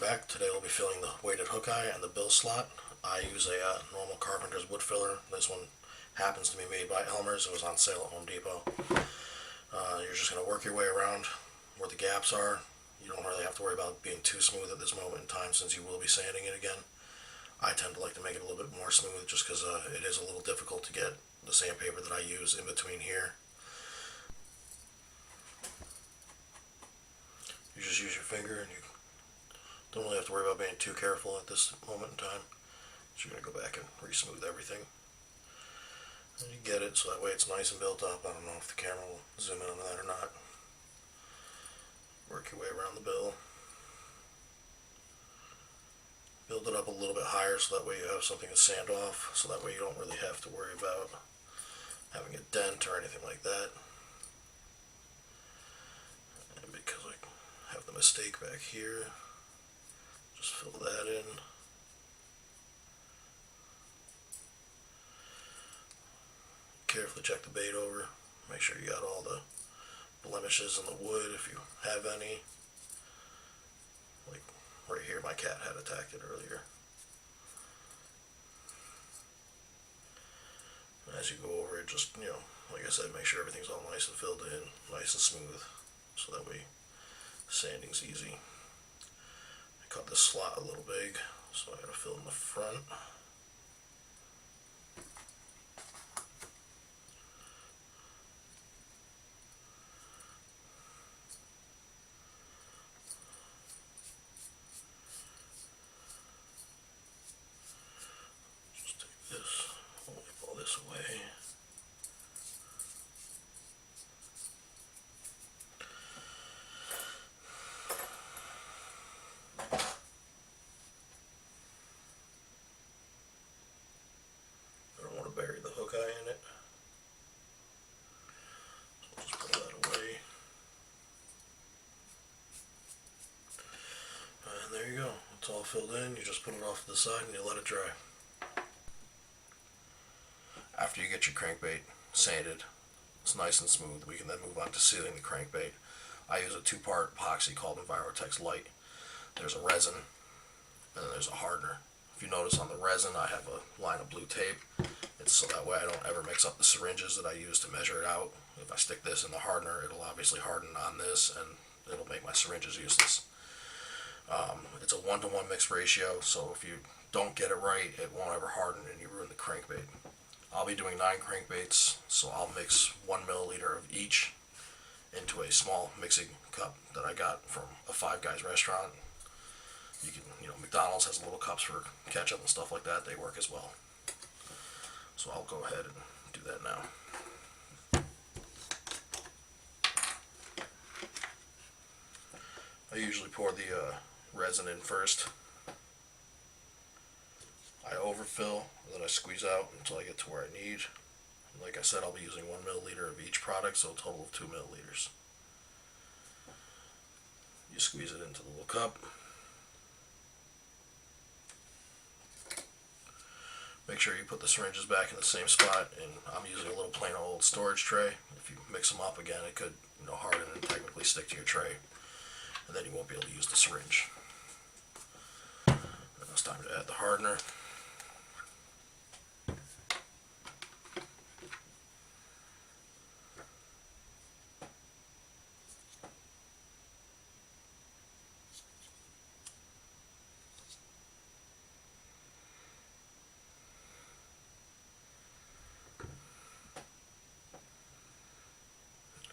back. Today we'll be filling the weighted hook eye and the bill slot. I use a normal carpenter's wood filler. This one happens to be made by Elmer's. It was on sale at Home Depot. You're just going to work your way around where the gaps are. You don't really have to worry about being too smooth at this moment in time since you will be sanding it again. I tend to like to make it a little bit more smooth just because it is a little difficult to get the sandpaper that I use in between here. You just use your finger and you don't really have to worry about being too careful at this moment in time. So you're going to go back and re-smooth everything. And you get it so that way it's nice and built up. I don't know if the camera will zoom in on that or not. Work your way around the bill. Build it up a little bit higher so that way you have something to sand off. So that way you don't really have to worry about having a dent or anything like that. And because I have the mistake back here, just fill that in. Carefully check the bait over. Make sure you got all the blemishes in the wood if you have any. Like right here, my cat had attacked it earlier. And as you go over it, just, like I said, make sure everything's all nice and filled in, nice and smooth, so that way sanding's easy. I cut this slot a little big, so I gotta fill in the front. Just take this, wipe all this away. Bury the hook eye in it. So I'll just pull that away. And there you go. It's all filled in. You just put it off to the side and you let it dry. After you get your crankbait sanded, it's nice and smooth, we can then move on to sealing the crankbait. I use a two-part epoxy called Envirotex Light. There's a resin and then there's a hardener. If you notice on the resin, I have a line of blue tape. It's so that way I don't ever mix up the syringes that I use to measure it out. If I stick this in the hardener, it'll obviously harden on this and it'll make my syringes useless. It's a 1-to-1 mixed ratio, so if you don't get it right, it won't ever harden and you ruin the crankbait. I'll be doing 9 crankbaits, so I'll mix 1 milliliter of each into a small mixing cup that I got from a Five Guys restaurant. You can, McDonald's has little cups for ketchup and stuff like that. They work as well. So I'll go ahead and do that now. I usually pour the resin in first. I overfill, and then I squeeze out until I get to where I need. Like I said, I'll be using 1 milliliter of each product, so a total of 2 milliliters. You squeeze it into the little cup. Make sure you put the syringes back in the same spot, and I'm using a little plain old storage tray. If you mix them up again, it could harden and technically stick to your tray, and then you won't be able to use the syringe. Now it's time to add the hardener.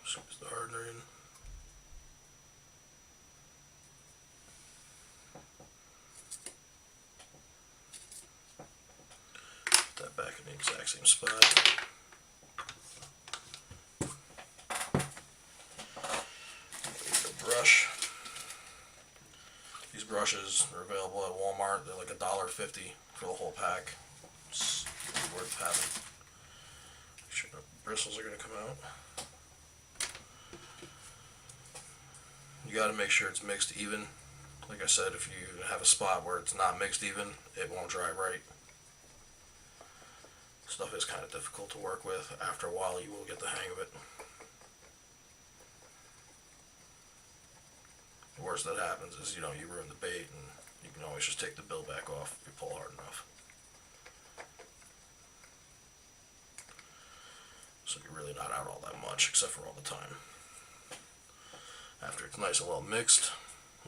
Squeeze the hardener in. Put that back in the exact same spot. Use a brush. These brushes are available at Walmart. They're like $1.50 for the whole pack. It's really worth having. Make sure the bristles are going to come out. You got to make sure it's mixed even. Like I said, if you have a spot where it's not mixed even, it won't dry right. Stuff is kind of difficult to work with. After a while, you will get the hang of it. The worst that happens is, you ruin the bait and You can always just take the bill back off if you pull hard enough. So you're really not out all that much, except for all the time. After it's nice and well mixed,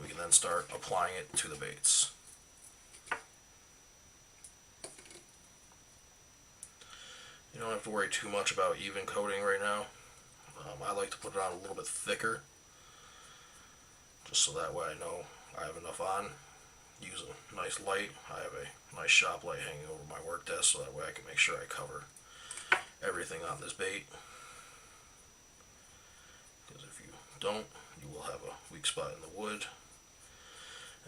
we can then start applying it to the baits. You don't have to worry too much about even coating right now. I like to put it on a little bit thicker, just so that way I know I have enough on. Use a nice light. I have a nice shop light hanging over my work desk, so that way I can make sure I cover everything on this bait. Because if you don't, you will have a weak spot in the wood,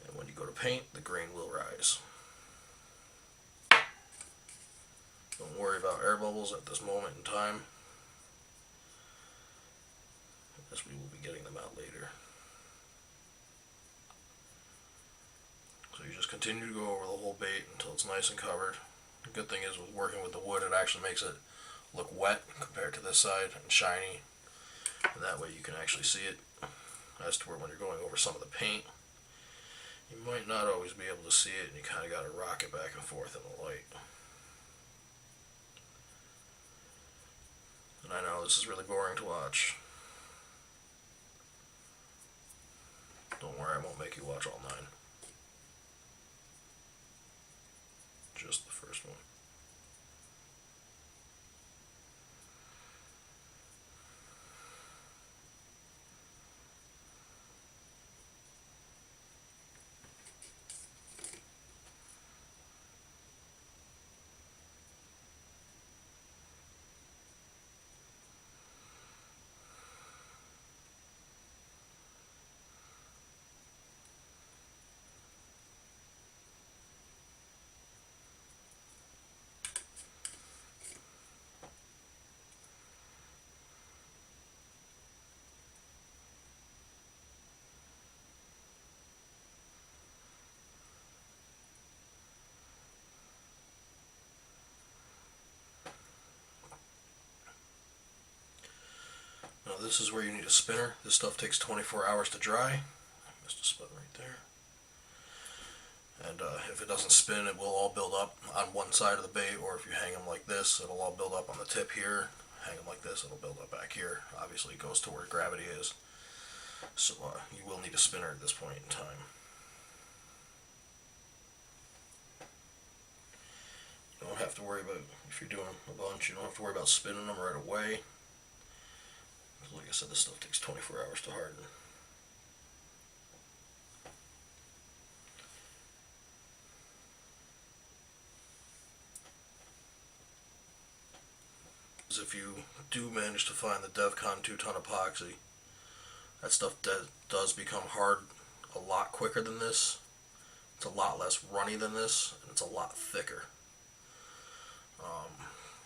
and when you go to paint, the grain will rise. Don't worry about air bubbles at this moment in time, as we will be getting them out later. So you just continue to go over the whole bait until it's nice and covered. The good thing is with working with the wood, it actually makes it look wet compared to this side and shiny, and that way you can actually see it, as to where when you're going over some of the paint, you might not always be able to see it, and you kind of got to rock it back and forth in the light. And I know this is really boring to watch. Don't worry, I won't make you watch all 9. Just the first one. Now this is where you need a spinner. This stuff takes 24 hours to dry. I missed a spot right there. And if it doesn't spin, it will all build up on one side of the bait, or if you hang them like this, it'll all build up on the tip here. Hang them like this, it'll build up back here. Obviously it goes to where gravity is. So you will need a spinner at this point in time. You don't have to worry about, if you're doing a bunch, you don't have to worry about spinning them right away. Like I said, this stuff takes 24 hours to harden. If you do manage to find the DevCon 2-ton epoxy, that stuff does become hard a lot quicker than this. It's a lot less runny than this, and it's a lot thicker.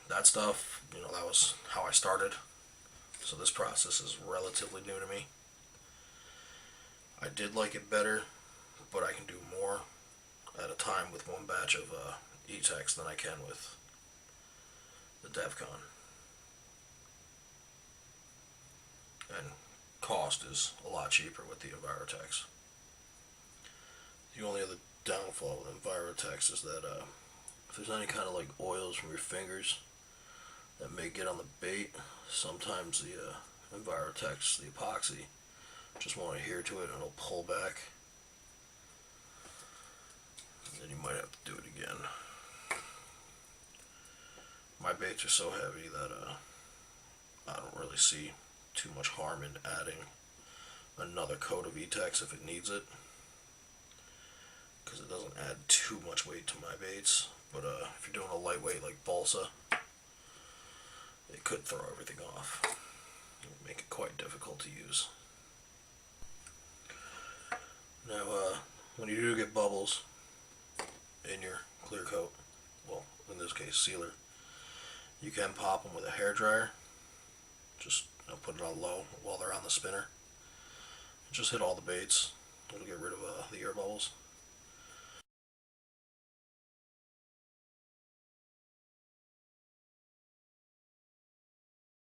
That stuff, you know, that was how I started. So this process is relatively new to me. I did like it better, but I can do more at a time with one batch of Etex than I can with the DevCon. And cost is a lot cheaper with the Envirotex. The only other downfall with Envirotex is that if there's any kind of like oils from your fingers that may get on the bait, sometimes the Envirotex, the epoxy, just won't adhere to it and it'll pull back. And then you might have to do it again. My baits are so heavy that I don't really see too much harm in adding another coat of Etex if it needs it, because it doesn't add too much weight to my baits. But if you're doing a lightweight like balsa, it could throw everything off. It would make it quite difficult to use. Now, when you do get bubbles in your clear coat, well, in this case sealer, you can pop them with a hair dryer. Just put it on low while they're on the spinner. Just hit all the baits. It'll get rid of the air bubbles.